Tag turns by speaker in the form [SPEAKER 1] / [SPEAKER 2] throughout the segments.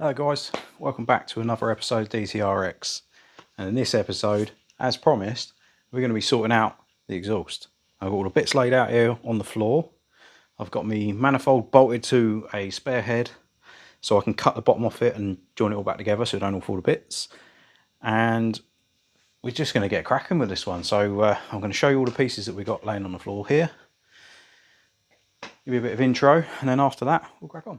[SPEAKER 1] Hello guys, welcome back to another episode of DTRX, and in this episode, as promised, we're going to be sorting out the exhaust. I've got all the bits laid out here on the floor. I've got my manifold bolted to a spare head so I can cut the bottom off it and join it all back together so it don't all fall to bits. And we're just going to get cracking with this one. So I'm going to show you all the pieces that we got laying on the floor here, give you a bit of intro, and then after that we'll crack on.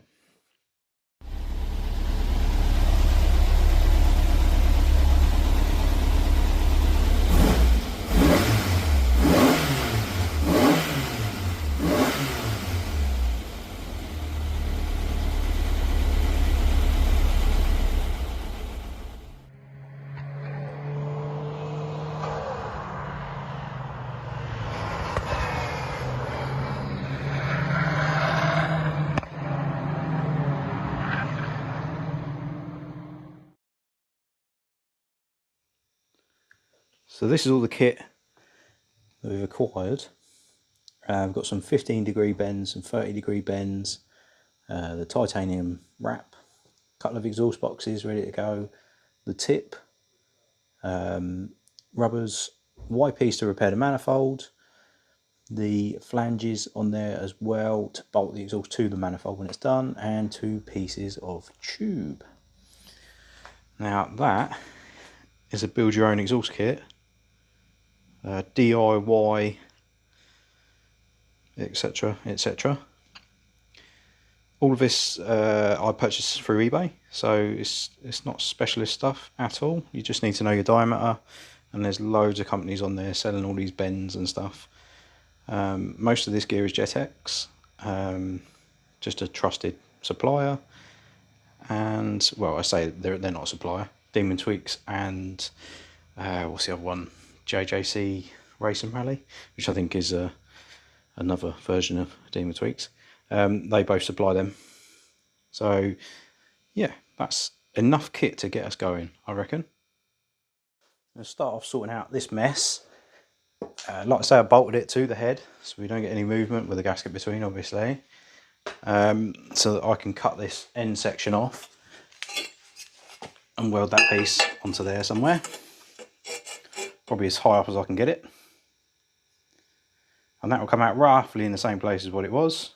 [SPEAKER 1] So this is all the kit that we've acquired. We've got some 15-degree bends and 30-degree bends, the titanium wrap, a couple of exhaust boxes ready to go, the tip, rubbers, Y-piece to repair the manifold, the flanges on there as well to bolt the exhaust to the manifold when it's done, and 2 pieces of tube. Now that is a build your own exhaust kit, DIY, etc, etc. All of this I purchased through eBay, so it's not specialist stuff at all. You just need to know your diameter, and there's loads of companies on there selling all these bends and stuff. Most of this gear is Jetex, just a trusted supplier, and well, I say they're not a supplier. Demon Tweaks and what's the other one? JJC Race and Rally, which I think is another version of Demon Tweaks. They both supply them, so yeah, that's enough kit to get us going, I reckon. Let's start off sorting out this mess. Like I say, I bolted it to the head so we don't get any movement with the gasket between, obviously, so that I can cut this end section off and weld that piece onto there somewhere, probably as high up as I can get it, and that will come out roughly in the same place as what it was.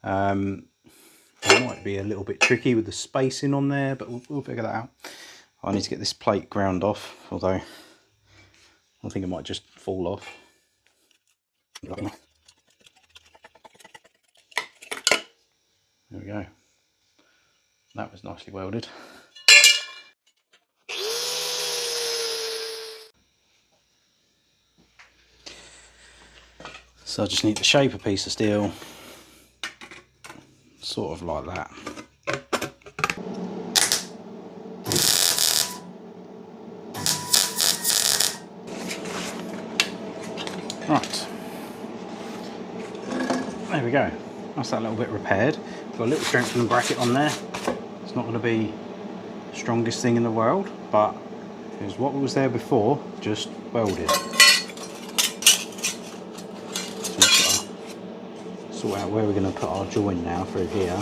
[SPEAKER 1] It might be a little bit tricky with the spacing on there, but we'll figure that out. I need to get this plate ground off, although I think it might just fall off. There we go. That was nicely welded. So I just need to shape a piece of steel, sort of like that. Right, there we go. That's that little bit repaired. Got a little strengthening bracket on there. It's not going to be the strongest thing in the world, but here's what was there before, just welded. Sort out where we're going to put our join now through here.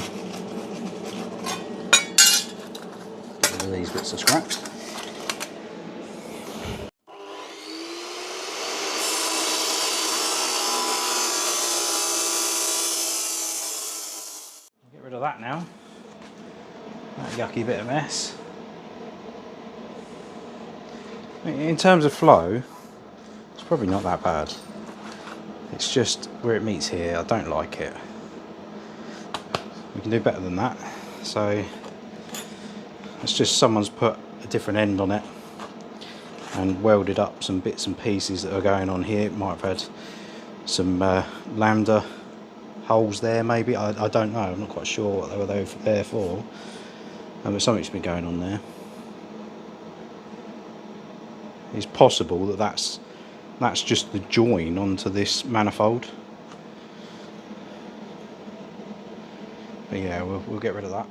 [SPEAKER 1] Get rid of these bits of scrap. Get rid of that now. That yucky bit of mess. In terms of flow, it's probably not that bad. It's just where it meets here, I don't like it. We can do better than that. So it's just someone's put a different end on it and welded up some bits and pieces that are going on here. It might have had some lambda holes there, maybe. I don't know. I'm not quite sure what they were there for. But something's been going on there. It's possible that that's just the join onto this manifold. But yeah, we'll get rid of that.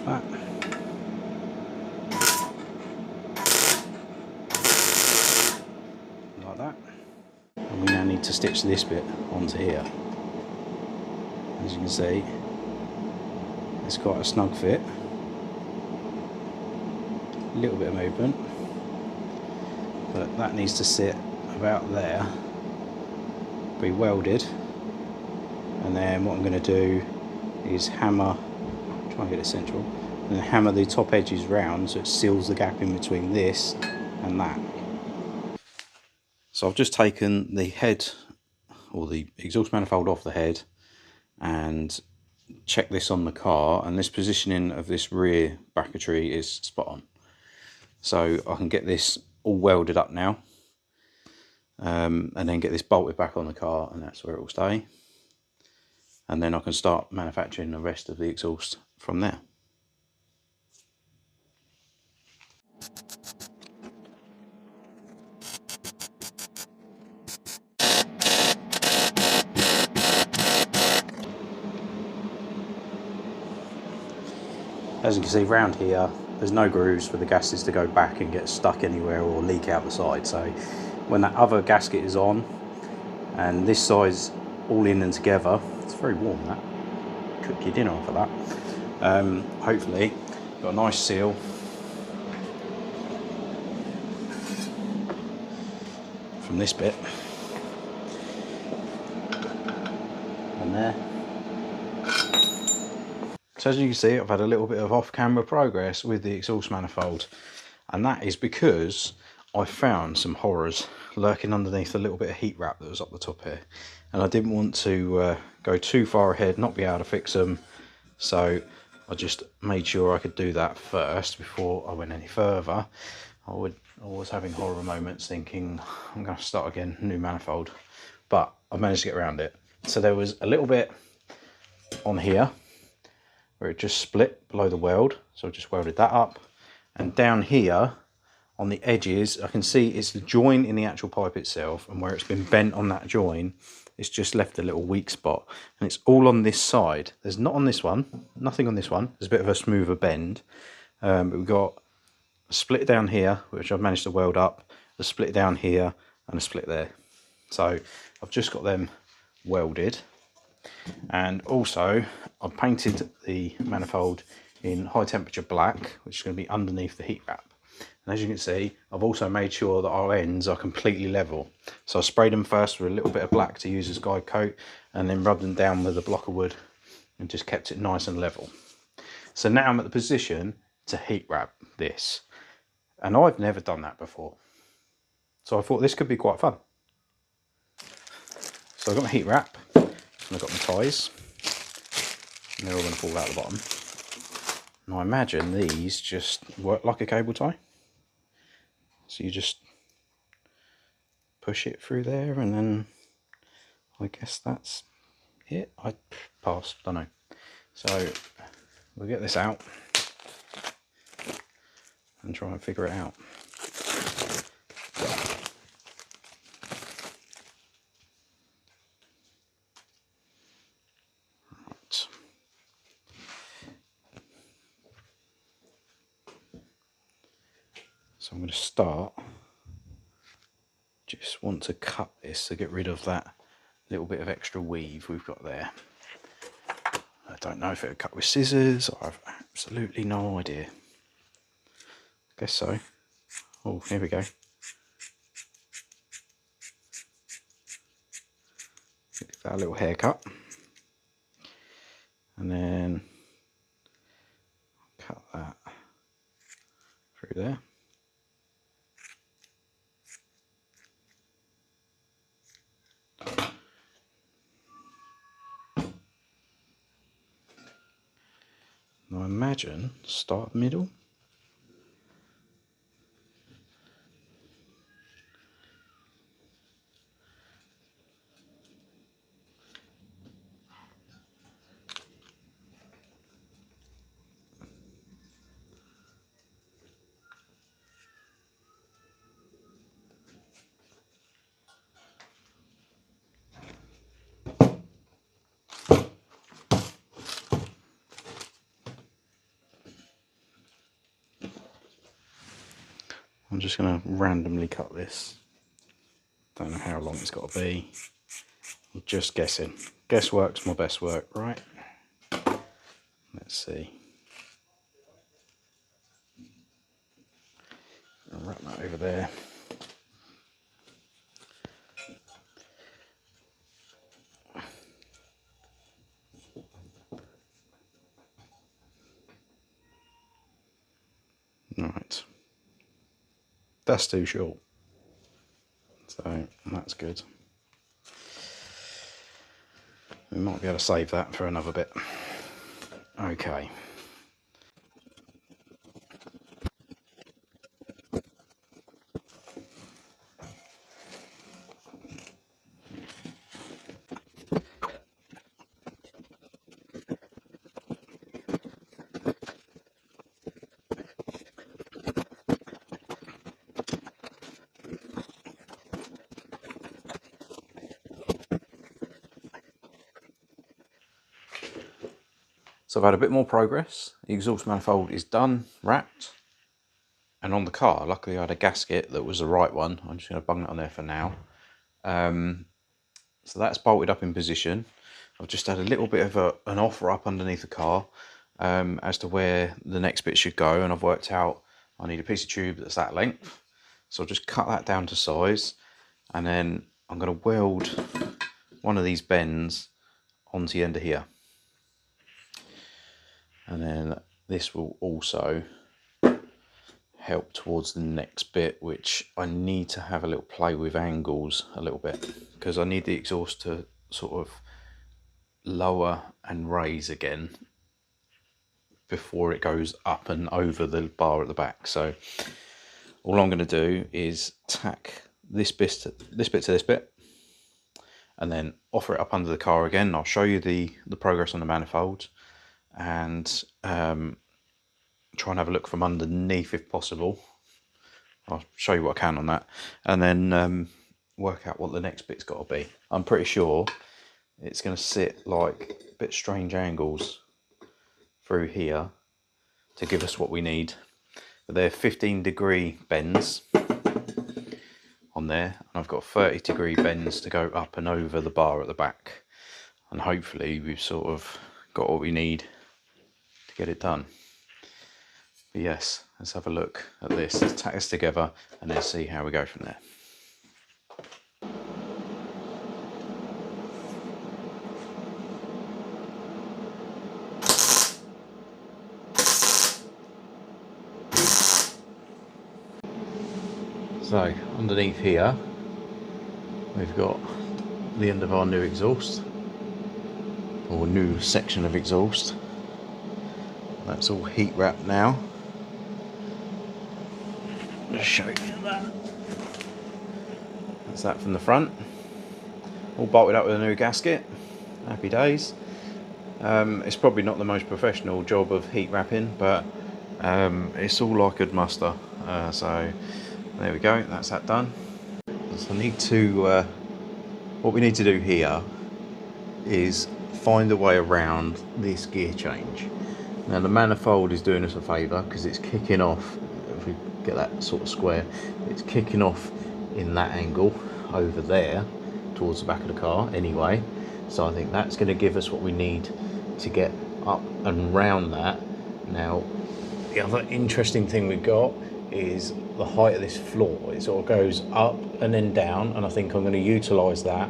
[SPEAKER 1] that. Like that. And we now need to stitch this bit onto here. As you can see, it's quite a snug fit. A little bit of movement, but that needs to sit about there, be welded, and then what I'm going to do is hammer, try and get it central, and then hammer the top edges round so it seals the gap in between this and that. So I've just taken the head, or the exhaust manifold, off the head and checked this on the car, and this positioning of this rear bracketry is spot on. So I can get this all welded up now, and then get this bolted back on the car, and that's where it will stay. And then I can start manufacturing the rest of the exhaust from there. As you can see round here, there's no grooves for the gases to go back and get stuck anywhere or leak out the side. So when that other gasket is on and this side's all in and together, it's very warm, that. Cook your dinner off of that. Hopefully got a nice seal. From this bit and there. So as you can see, I've had a little bit of off-camera progress with the exhaust manifold, and that is because I found some horrors lurking underneath a little bit of heat wrap that was up the top here, and I didn't want to go too far ahead, not be able to fix them, so I just made sure I could do that first before I went any further. I was having horror moments thinking I'm going to start again, new manifold, but I managed to get around it. So there was a little bit on here where it just split below the weld, so I just welded that up, and down here on the edges I can see it's the join in the actual pipe itself, and where it's been bent on that join it's just left a little weak spot, and it's all on this side. There's not on this one, nothing on this one, there's a bit of a smoother bend, but we've got a split down here which I've managed to weld up, a split down here and a split there. So I've just got them welded. And also I've painted the manifold in high temperature black, which is going to be underneath the heat wrap. And as you can see, I've also made sure that our ends are completely level. So I sprayed them first with a little bit of black to use as guide coat, and then rubbed them down with a block of wood and just kept it nice and level. So now I'm at the position to heat wrap this, and I've never done that before. So I thought this could be quite fun. So I've got my heat wrap, and I've got my ties, and they're all going to fall out the bottom. And I imagine these just work like a cable tie. So you just push it through there, and then I guess that's it. I passed, don't know. So we'll get this out and try and figure it out. Right. So I'm going to start, just want to cut this to get rid of that little bit of extra weave we've got there. I don't know if it'll cut with scissors, I have absolutely no idea. I guess so. Oh, here we go. Give that a little haircut. And then cut that through there. Now imagine, start middle. I'm just going to randomly cut this. Don't know how long it's got to be. I'm just guessing. Guesswork's my best work, right? Let's see. I'll wrap that over there. Right. That's too short. So that's good. We might be able to save that for another bit. Okay. So I've had a bit more progress. The exhaust manifold is done, wrapped, and on the car, luckily I had a gasket that was the right one. I'm just going to bung it on there for now. So that's bolted up in position. I've just had a little bit of an offer up underneath the car as to where the next bit should go, and I've worked out I need a piece of tube that's that length. So I'll just cut that down to size, and then I'm going to weld one of these bends onto the end of here. And then this will also help towards the next bit, which I need to have a little play with angles a little bit, because I need the exhaust to sort of lower and raise again before it goes up and over the bar at the back. So all I'm going to do is tack this bit to this bit, and then offer it up under the car again. I'll show you the progress on the manifold, and try and have a look from underneath if possible. I'll show you what I can on that, and then work out what the next bit's got to be. I'm pretty sure it's going to sit like a bit strange angles through here to give us what we need. But they're 15-degree bends on there, and I've got 30-degree bends to go up and over the bar at the back, and hopefully we've sort of got what we need to get it done. But yes, let's have a look at this. Let's tack this together and then see how we go from there. So underneath here we've got the end of our new exhaust, or new section of exhaust. That's all heat wrapped now. Just show you that. That's that from the front. All bolted up with a new gasket. Happy days. It's probably not the most professional job of heat wrapping, but it's all I could muster. So there we go, that's that done. So I need to, what we need to do here is find a way around this gear change. Now the manifold is doing us a favour because it's kicking off, if we get that sort of square, it's kicking off in that angle over there towards the back of the car anyway. So I think that's going to give us what we need to get up and round that. Now the other interesting thing we've got is the height of this floor. It sort of goes up and then down, and I think I'm going to utilise that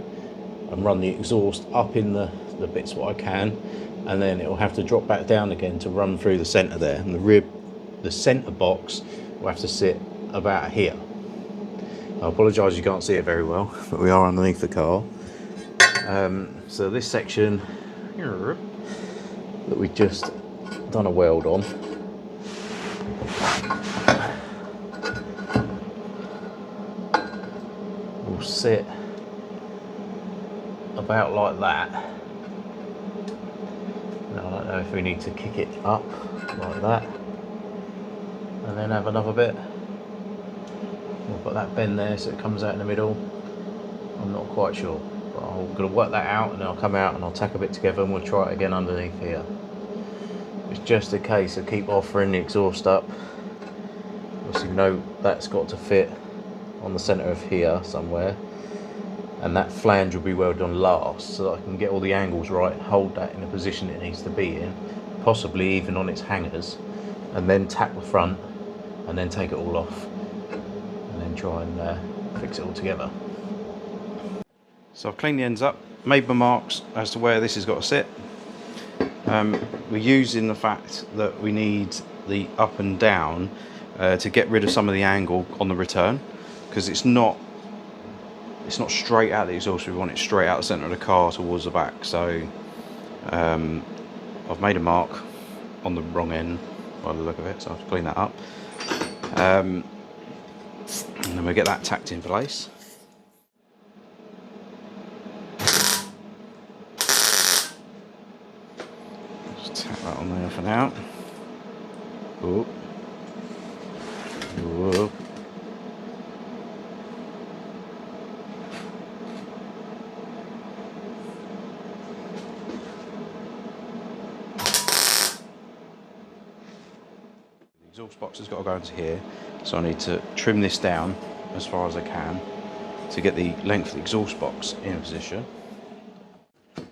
[SPEAKER 1] and run the exhaust up in the bits what I can, and then it will have to drop back down again to run through the centre there, and the centre box will have to sit about here. I apologise you can't see it very well, but we are underneath the car. So this section here that we just done a weld on, will sit about like that. Now I don't know if we need to kick it up like that and then have another bit. We'll put that bend there so it comes out in the middle. I'm not quite sure, but I'm going to work that out, and then I'll come out and I'll tack a bit together and we'll try it again underneath here. It's just a case of keep offering the exhaust up Obviously, know that's got to fit on the centre of here somewhere, and that flange will be welded on last, so that I can get all the angles right, hold that in the position it needs to be in, possibly even on its hangers, and then tack the front, and then take it all off, and then try and fix it all together. So I've cleaned the ends up, made my marks as to where this has got to sit. We're using the fact that we need the up and down to get rid of some of the angle on the return, because it's not straight out the exhaust. We want it straight out the centre of the car towards the back. So I've made a mark on the wrong end by the look of it, so I have to clean that up, and then we'll get that tacked in place. Just tack that on there for now. Ooh. Ooh. The exhaust box has got to go into here, so I need to trim this down as far as I can to get the length of the exhaust box in position. I'm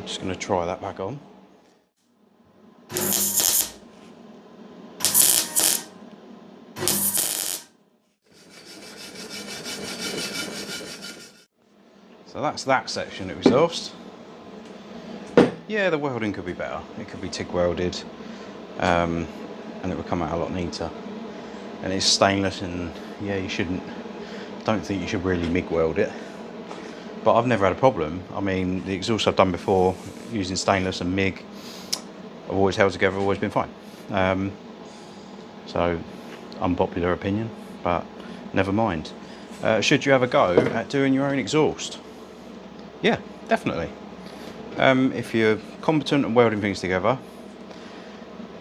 [SPEAKER 1] just going to try that back on. So that's that section of exhaust. Yeah, the welding could be better. It could be TIG welded, and it would come out a lot neater. And it's stainless, and yeah, don't think you should really MIG weld it. But I've never had a problem. I mean, the exhaust I've done before using stainless and MIG, I've always held together, always been fine. So, unpopular opinion, but never mind. Should you have a go at doing your own exhaust? Yeah, definitely. If you're competent at welding things together,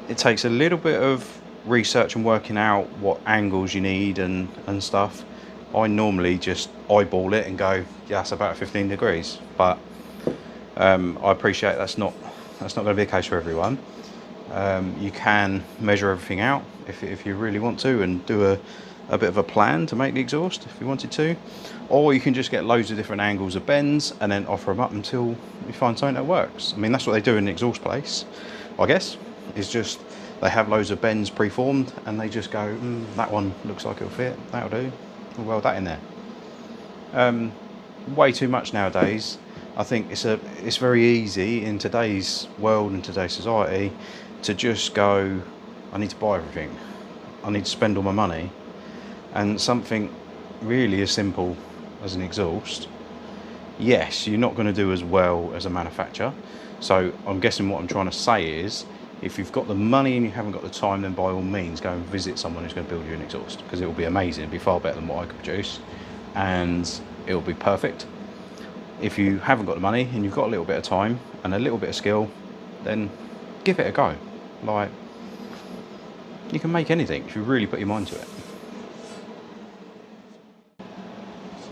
[SPEAKER 1] it takes a little bit of research and working out what angles you need and stuff. I normally just eyeball it and go, yeah, that's about 15 degrees. But I appreciate that's not going to be the case for everyone. You can measure everything out if you really want to, and do a bit of a plan to make the exhaust if you wanted to, or you can just get loads of different angles of bends and then offer them up until you find something that works. I mean, that's what they do in the exhaust place, I guess. It's just they have loads of bends pre-formed and they just go, that one looks like it'll fit, that'll do, we'll weld that in there. Way too much nowadays. I think it's very easy in today's world and today's society to just go, I need to buy everything, I need to spend all my money. And something really as simple as an exhaust, yes, you're not going to do as well as a manufacturer. So I'm guessing what I'm trying to say is, if you've got the money and you haven't got the time, then by all means go and visit someone who's going to build you an exhaust, because it will be amazing. It'll be far better than what I could produce, and it will be perfect. If you haven't got the money and you've got a little bit of time and a little bit of skill, then give it a go. Like, you can make anything if you really put your mind to it.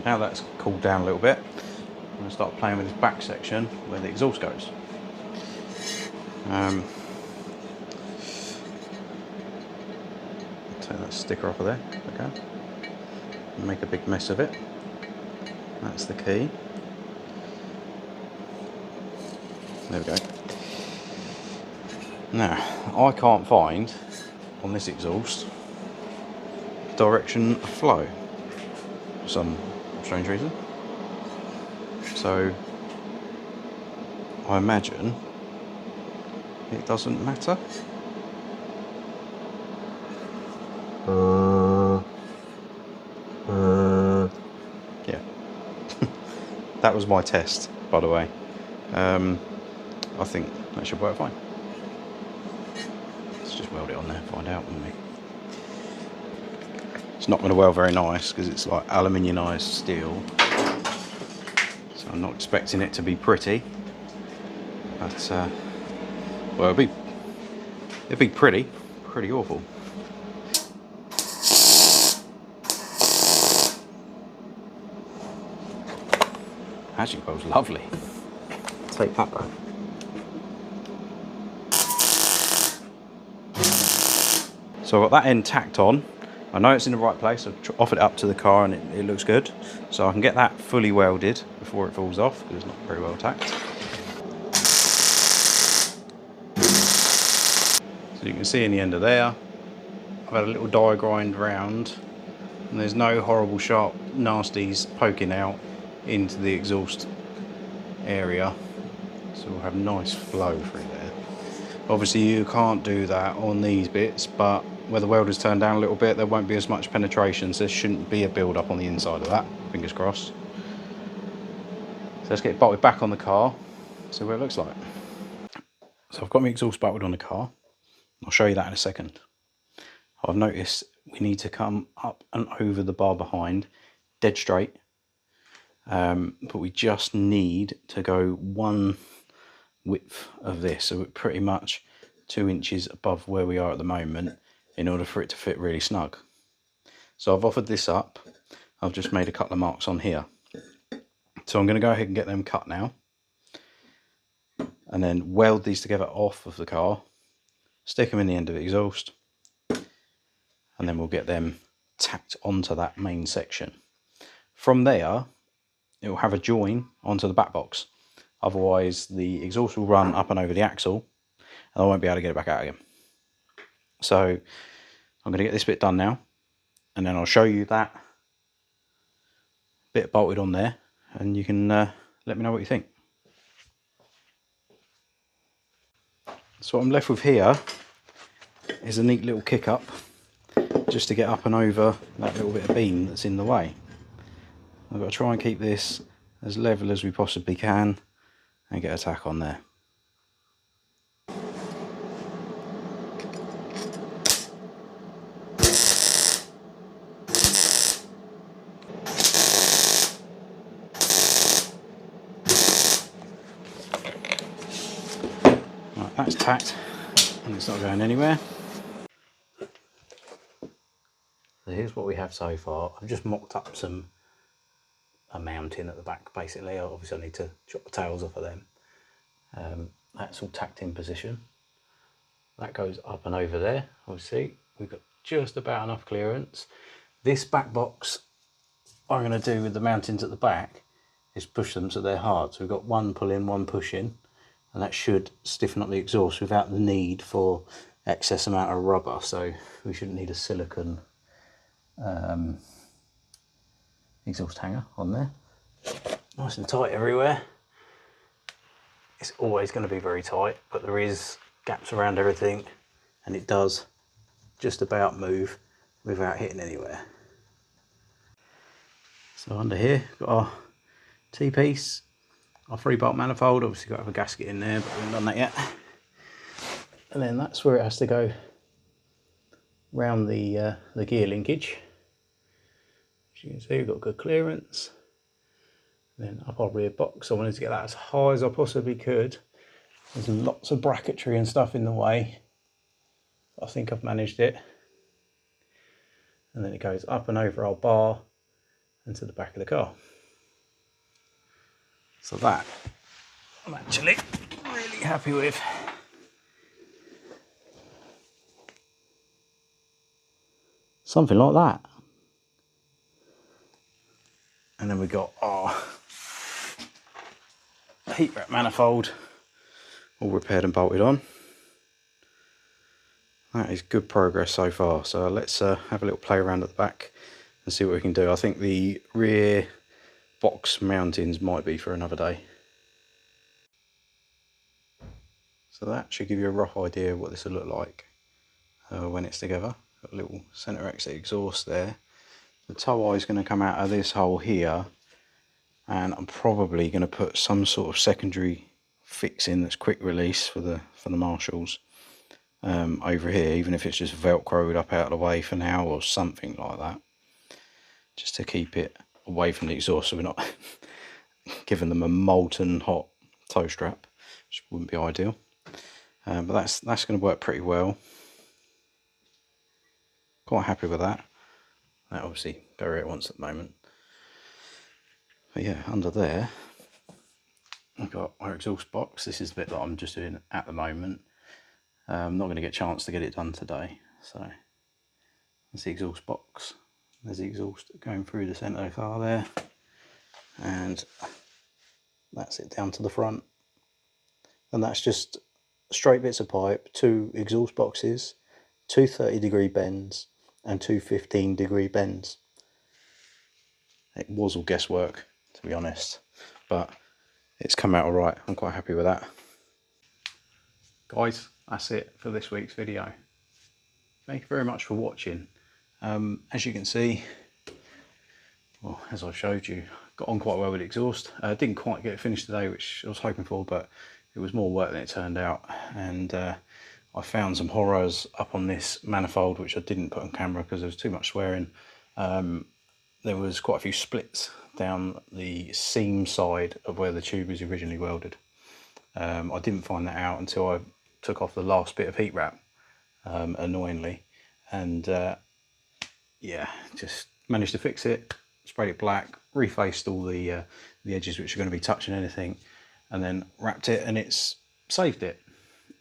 [SPEAKER 1] Now that's cooled down a little bit, I'm going to start playing with this back section where the exhaust goes. Take that sticker off of there, okay. Make a big mess of it. That's the key. There we go. Now, I can't find on this exhaust direction of flow for some strange reason. So I imagine it doesn't matter. Yeah. That was my test, by the way. I think that should work fine. Let's just weld it on there and find out, won't we? It's not going to weld very nice because it's like aluminiumised steel, so I'm not expecting it to be pretty, but well, it'd be pretty awful. Actually, it was lovely. Take that back. So I've got that end tacked on. I know it's in the right place. I've offered it up to the car and it looks good. So I can get that fully welded before it falls off because it's not very well tacked. So you can see in the end of there, I've had a little die grind round and there's no horrible sharp nasties poking out into the exhaust area. So we'll have nice flow through there. Obviously you can't do that on these bits, but where the welder's turned down a little bit, there won't be as much penetration, so there shouldn't be a build up on the inside of that, fingers crossed. So let's get it bolted back on the car, see what it looks like. So I've got my exhaust bolted on the car. I'll show you that in a second. I've noticed we need to come up and over the bar behind, dead straight, but we just need to go one width of this, so we're pretty much 2 inches above where we are at the moment in order for it to fit really snug. So I've offered this up. I've just made a couple of marks on here. So I'm going to go ahead and get them cut now and then weld these together off of the car, stick them in the end of the exhaust, and then we'll get them tacked onto that main section. From there, it will have a join onto the back box. Otherwise, the exhaust will run up and over the axle and I won't be able to get it back out again. So I'm going to get this bit done now and then I'll show you that bit bolted on there and you can let me know what you think. So what I'm left with here is a neat little kick up just to get up and over that little bit of beam that's in the way. I've got to try and keep this as level as we possibly can and get a tack on there. Right, that's tacked and it's not going anywhere. So here's what we have so far. I've just mocked up a mounting at the back basically. Obviously I need to chop the tails off of them. That's all tacked in position. That goes up and over there. Obviously we've got just about enough clearance. This back box, what I'm going to do with the mountings at the back is push them so they're hard. So we've got one pull in, one push in, and that should stiffen up the exhaust without the need for excess amount of rubber. So we shouldn't need a silicone exhaust hanger on there. Nice and tight everywhere. It's always going to be very tight, but there is gaps around everything and it does just about move without hitting anywhere. So under here, got our T-piece, our 3-bolt manifold. Obviously got to have a gasket in there, but we haven't done that yet. And then that's where it has to go round the gear linkage. As you can see, we've got good clearance. And then up our rear box, I wanted to get that as high as I possibly could. There's lots of bracketry and stuff in the way. I think I've managed it. And then it goes up and over our bar and to the back of the car. So that I'm actually really happy with. Something like that. And then we got our heat wrap manifold all repaired and bolted on. That is good progress so far. So let's have a little play around at the back and see what we can do. I think the rear box mountings might be for another day. So that should give you a rough idea of what this will look like when it's together. Got a little centre exit exhaust there. The tow eye is going to come out of this hole here, and I'm probably going to put some sort of secondary fix in that's quick release for the marshals over here, even if it's just velcroed up out of the way for now or something like that, just to keep it away from the exhaust so we're not giving them a molten hot tow strap, which wouldn't be ideal. But that's going to work pretty well. Quite happy with that. That obviously go where it wants at the moment. But yeah, under there I've got our exhaust box. This is the bit that I'm just doing at the moment. I'm not going to get a chance to get it done today, so That's the exhaust box. There's the exhaust going through the centre of the car there, and that's it down to the front. And that's just straight bits of pipe, 2 exhaust boxes, 2 30-degree bends, and 2 15-degree bends. It was all guesswork, to be honest, but it's come out alright. I'm quite happy with that. Guys, that's it for this week's video. Thank you very much for watching. As you can see, well, as I showed you, got on quite well with the exhaust. Didn't quite get it finished today, which I was hoping for, but it was more work than it turned out. And I found some horrors up on this manifold, which I didn't put on camera because there was too much swearing. There was quite a few splits down the seam side of where the tube was originally welded. I didn't find that out until I took off the last bit of heat wrap, annoyingly, and yeah, just managed to fix it, sprayed it black, refaced all the edges which are going to be touching anything, and then wrapped it, and it's saved it.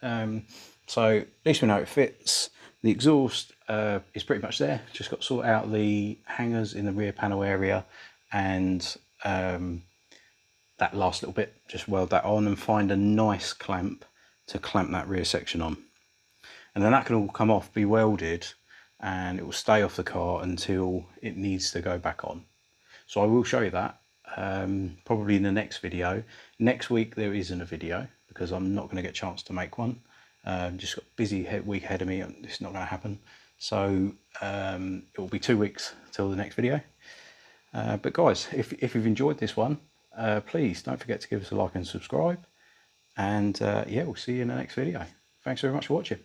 [SPEAKER 1] So at least we know it fits. The exhaust is pretty much there, just got to sort out the hangers in the rear panel area, and that last little bit, just weld that on and find a nice clamp to clamp that rear section on. And then that can all come off, be welded, and it will stay off the car until it needs to go back on. So I will show you that probably in the next video. Next week there isn't a video because I'm not going to get a chance to make one. Just got a busy week ahead of me, and it's not going to happen. So it will be 2 weeks till the next video. But guys, if you've enjoyed this one, please don't forget to give us a like and subscribe. And yeah, we'll see you in the next video. Thanks very much for watching.